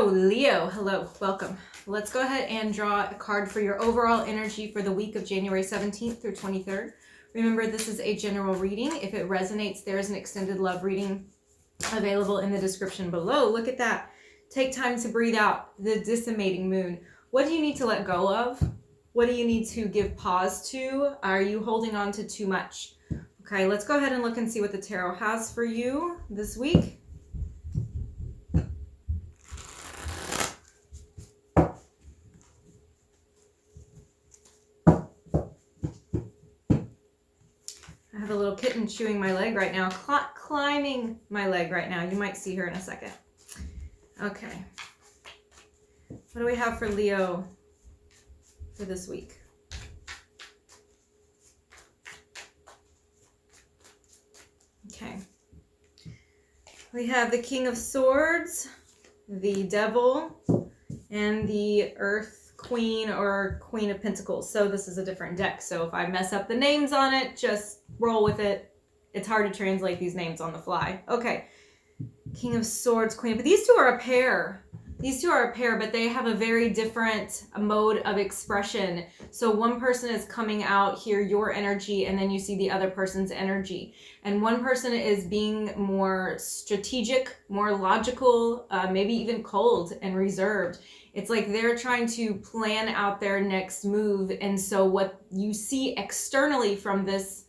So Leo, hello, welcome. Let's go ahead and draw a card for your overall energy for the week of January 17th through 23rd. Remember, this is a general reading. If it resonates, there is an extended love reading available in the description below. Look at that. Take time to breathe out the decimating moon. What do you need to let go of? What do you need to give pause to? Are you holding on to too much? Okay, let's go ahead and look and see what the tarot has for you this week. I have a little kitten chewing my leg right now, climbing my leg right now. You might see her in a second. Okay. What do we have for Leo for this week? Okay. We have the King of Swords, the Devil, and the Earth Queen or Queen of Pentacles. So this is a different deck. So if I mess up the names on it, just roll with it. It's hard to translate these names on the fly. Okay. King of Swords, Queen. But these two are a pair. These two are a pair, but they have a very different mode of expression. So one person is coming out here, your energy, and then you see the other person's energy. And one person is being more strategic, more logical, maybe even cold and reserved. It's like they're trying to plan out their next move. And so what you see externally from this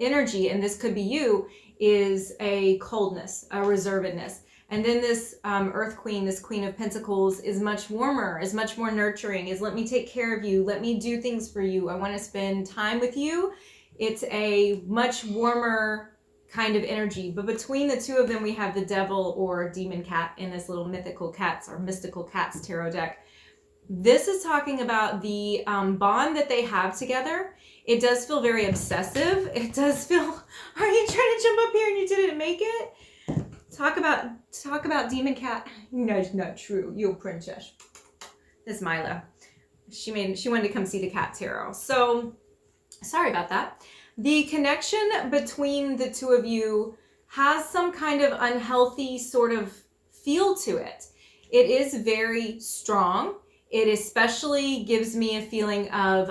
energy, and this could be you, is a coldness, a reservedness. And then this Earth Queen, this Queen of Pentacles, is much warmer, is much more nurturing, is let me take care of you, let me do things for you, I want to spend time with you. It's a much warmer kind of energy. But between the two of them, we have the Devil or Demon Cat in this little mythical cats or mystical cats tarot deck. This is talking about the bond that they have together. It does feel very obsessive. It does feel, are you trying to jump up here and you didn't make it? Talk about Demon Cat. No, it's not true. You princess. This is Mila. She wanted to come see the cat tarot. So sorry about that. The connection between the two of you has some kind of unhealthy sort of feel to it. It is very strong. It especially gives me a feeling of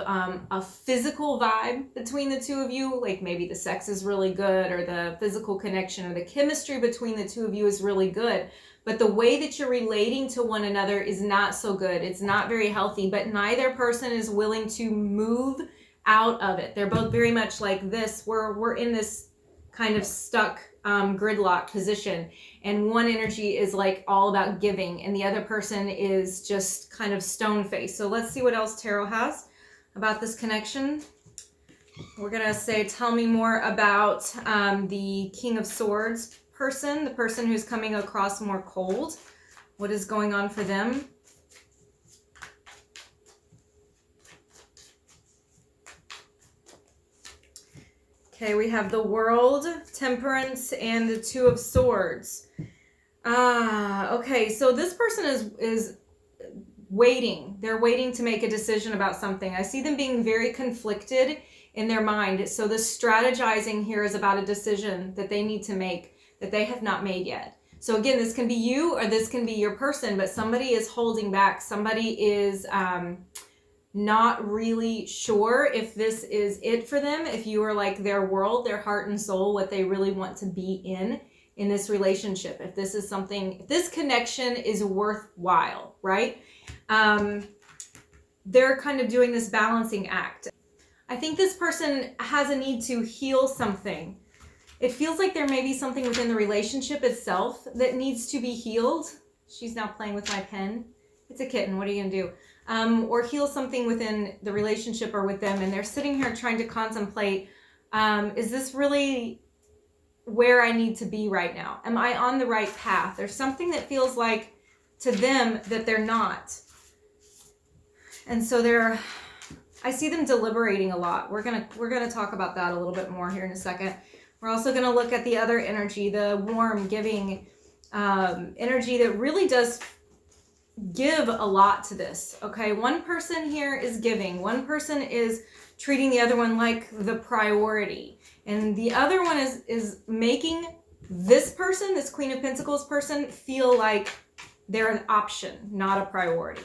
a physical vibe between the two of you. Like maybe the sex is really good, or the physical connection or the chemistry between the two of you is really good. But the way that you're relating to one another is not so good. It's not very healthy, but neither person is willing to move out of it. They're both very much like this. We're in this kind of stuck gridlock position, and one energy is like all about giving and the other person is just kind of stone faced. So let's see what else tarot has about this connection. We're gonna say, tell me more about the King of Swords person, the person who's coming across more cold. What is going on for them? Okay, we have the World, Temperance, and the Two of Swords. Okay, so this person is waiting. They're waiting to make a decision about something. I see them being very conflicted in their mind. So the strategizing here is about a decision that they need to make that they have not made yet. So again, this can be you or this can be your person, but somebody is holding back. Somebody is not really sure if this is it for them, if you are like their world, their heart and soul, what they really want to be in this relationship, if this is something, if this connection is worthwhile, right? They're kind of doing this balancing act. I think this person has a need to heal something. It feels like there may be something within the relationship itself that needs to be healed. She's now playing with my pen. It's a kitten, what are you gonna do? Or heal something within the relationship or with them, and they're sitting here trying to contemplate, is this really where I need to be right now? Am I on the right path? There's something that feels like to them that they're not. And so I see them deliberating a lot. We're gonna talk about that a little bit more here in a second. We're also gonna look at the other energy, the warm, giving energy that really does give a lot to this. Okay, one person here is giving, one person is treating the other one like the priority, and the other one is making this person, this Queen of Pentacles person, feel like They're an option, not a priority.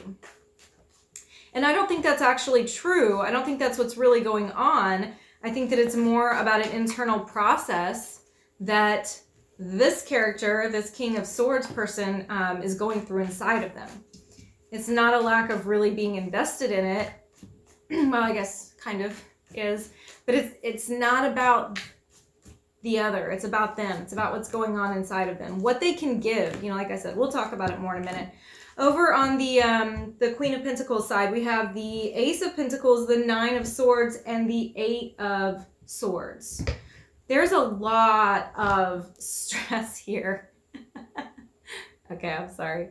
And I don't think that's actually true. I don't think that's what's really going on. I think that it's more about an internal process that this character, this King of Swords person, is going through inside of them. It's not a lack of really being invested in it. Well, I guess kind of is. But it's not about the other. It's about them. It's about what's going on inside of them. What they can give. Like I said, we'll talk about it more in a minute. Over on the Queen of Pentacles side, we have the Ace of Pentacles, the Nine of Swords, and the Eight of Swords. There's a lot of stress here. Okay, I'm sorry.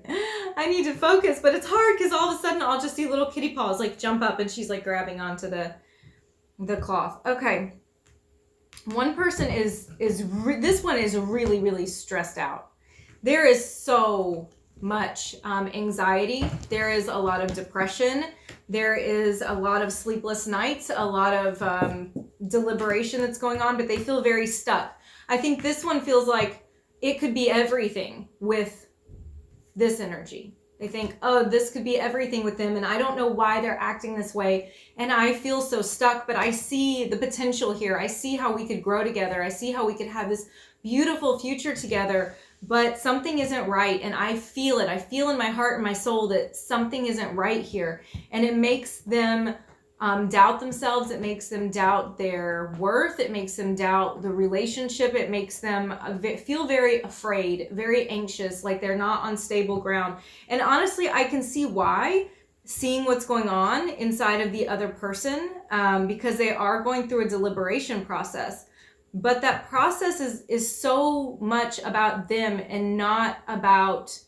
I need to focus, but it's hard because all of a sudden I'll just see little kitty paws like jump up and she's like grabbing onto the cloth. Okay. One person this one is really, really stressed out. There is so much anxiety. There is a lot of depression. There is a lot of sleepless nights, a lot of deliberation that's going on, but they feel very stuck. I think this one feels like it could be everything with this energy. They think, oh, this could be everything with them, and I don't know why they're acting this way, and I feel so stuck, but I see the potential here. I see how we could grow together. I see how we could have this beautiful future together, but something isn't right, and I feel it. I feel in my heart and my soul that something isn't right here, and it makes them doubt themselves. It makes them doubt their worth. It makes them doubt the relationship. It makes them feel very afraid, very anxious, like they're not on stable ground. And honestly, I can see why, seeing what's going on inside of the other person, because they are going through a deliberation process. But that process is so much about them and not about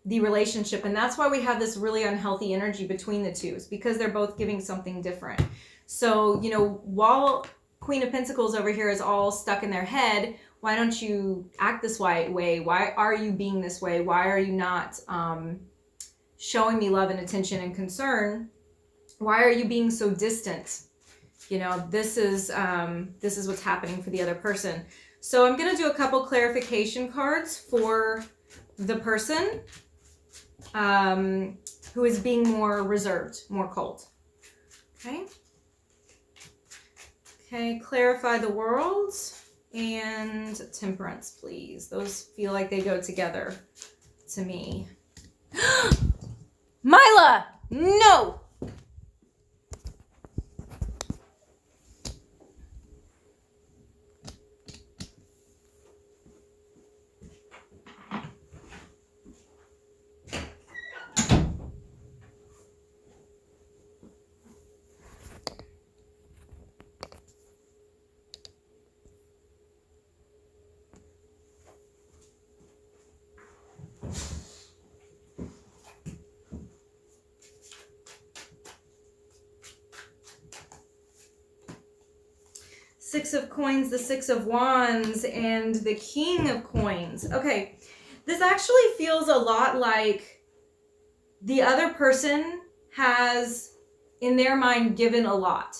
the relationship. And that's why we have this really unhealthy energy between the two, is because they're both giving something different. So, while Queen of Pentacles over here is all stuck in their head, why don't you act this way? Why are you being this way? Why are you not showing me love and attention and concern? Why are you being so distant? This is what's happening for the other person. So I'm going to do a couple clarification cards for the person who is being more reserved, more cold. Okay, clarify the world and temperance, please. Those feel like they go together to me. Mila, no! Six of Coins, the Six of Wands, and the King of Coins. Okay, this actually feels a lot like the other person has, in their mind, given a lot.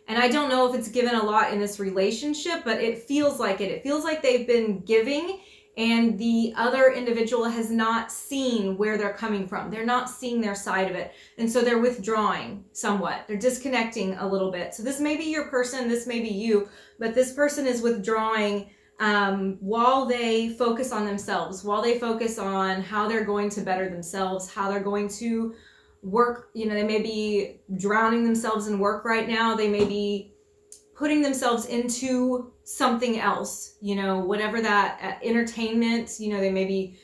And I don't know if it's given a lot in this relationship, but it feels like it. It feels like they've been giving, and the other individual has not seen where they're coming from. They're not seeing their side of it. And so they're withdrawing somewhat. They're disconnecting a little bit. So this may be your person, this may be you, but this person is withdrawing while they focus on themselves, while they focus on how they're going to better themselves, how they're going to work. They may be drowning themselves in work right now. They may be putting themselves into something else, whatever that entertainment, they may be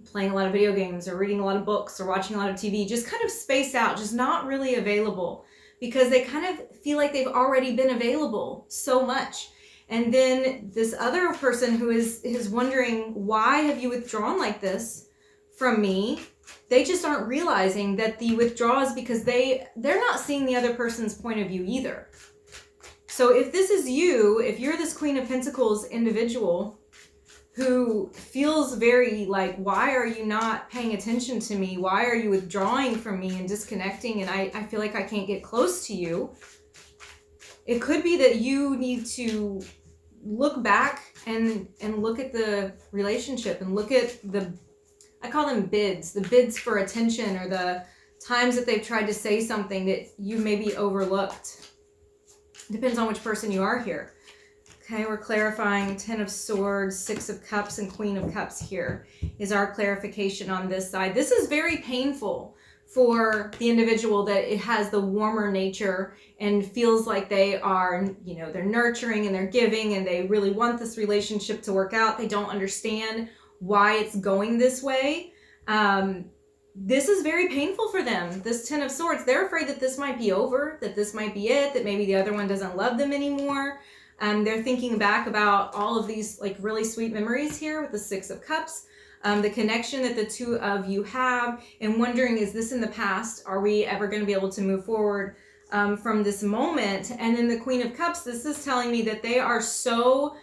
playing a lot of video games or reading a lot of books or watching a lot of TV, just kind of spaced out, just not really available, because they kind of feel like they've already been available so much. And then this other person who is wondering, why have you withdrawn like this from me? They just aren't realizing that the withdrawal is because they're not seeing the other person's point of view either. So if this is you, if you're this Queen of Pentacles individual who feels very like, why are you not paying attention to me? Why are you withdrawing from me and disconnecting? And I feel like I can't get close to you. It could be that you need to look back and look at the relationship and look at the I call them bids, the bids for attention, or the times that they've tried to say something that you maybe overlooked. Depends on which person you are here. Okay, we're clarifying 10 of Swords, 6 of Cups, and Queen of Cups here is our clarification on this side. This is very painful for the individual that it has the warmer nature and feels like they are, you know, they're nurturing and they're giving and they really want this relationship to work out. They don't understand why it's going this way. This is very painful for them. This 10 of Swords, they're afraid that this might be over, that this might be it, that maybe the other one doesn't love them anymore. They're thinking back about all of these like really sweet memories here with the 6 of Cups, the connection that the two of you have, and wondering, is this in the past? Are we ever going to be able to move forward from this moment? And then the Queen of Cups, this is telling me that they are so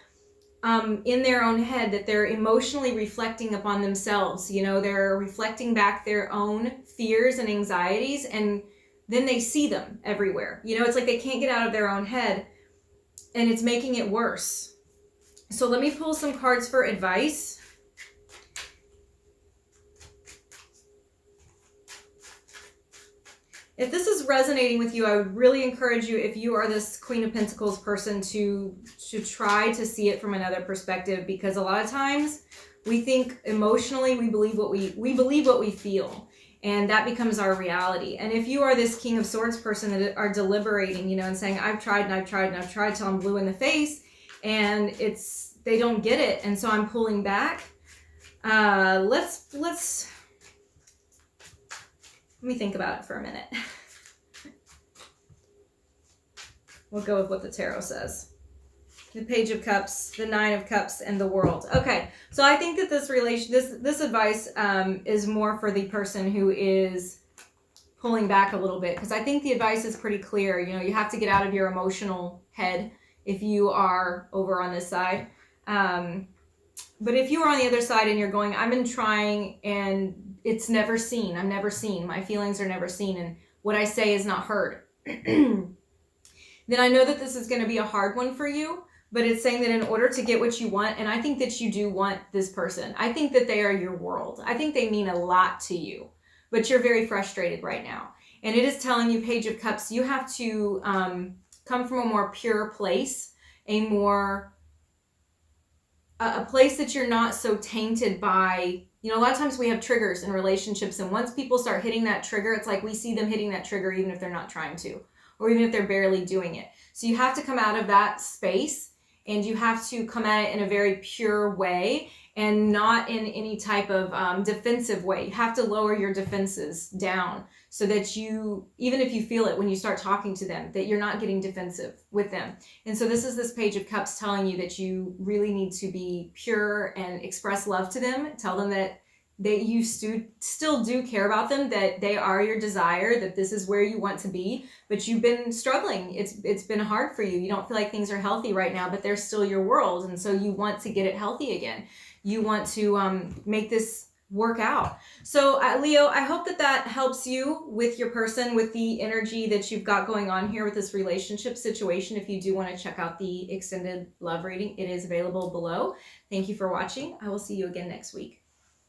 in their own head that they're emotionally reflecting upon themselves. You know, they're reflecting back their own fears and anxieties, and then they see them everywhere. You know, it's like they can't get out of their own head, and it's making it worse. So let me pull some cards for advice. If this is resonating with you, I would really encourage you, if you are this Queen of Pentacles person, to try to see it from another perspective, because a lot of times we think emotionally, we believe what we feel, and that becomes our reality. And if you are this King of Swords person that are deliberating, you know, and saying, I've tried and I've tried and I've tried till I'm blue in the face, and they don't get it, and so I'm pulling back. Let's let me think about it for a minute. We'll go with what the tarot says. The Page of Cups, the 9 of Cups, and the World. Okay, so I think that this advice is more for the person who is pulling back a little bit, because I think the advice is pretty clear. You know, you have to get out of your emotional head if you are over on this side. But if you are on the other side and you're going, I've been trying and it's never seen. I'm never seen. My feelings are never seen. And what I say is not heard. Then I know that this is going to be a hard one for you. But it's saying that in order to get what you want, and I think that you do want this person. I think that they are your world. I think they mean a lot to you. But you're very frustrated right now. And it is telling you, Page of Cups, you have to come from a more pure place. A place that you're not so tainted by, you know, a lot of times we have triggers in relationships, and once people start hitting that trigger, it's like we see them hitting that trigger even if they're not trying to, or even if they're barely doing it. So you have to come out of that space, and you have to come at it in a very pure way and not in any type of defensive way. You have to lower your defenses down so that you, even if you feel it when you start talking to them, that you're not getting defensive with them. And so this is this Page of Cups telling you that you really need to be pure and express love to them. Tell them that you still do care about them, that they are your desire, that this is where you want to be, but you've been struggling. It's been hard for you. You don't feel like things are healthy right now, but they're still your world. And so you want to get it healthy again. You want to make this work out. So Leo, I hope that helps you with your person, with the energy that you've got going on here with this relationship situation. If you do want to check out the extended love reading, it is available below. Thank you for watching. I will see you again next week.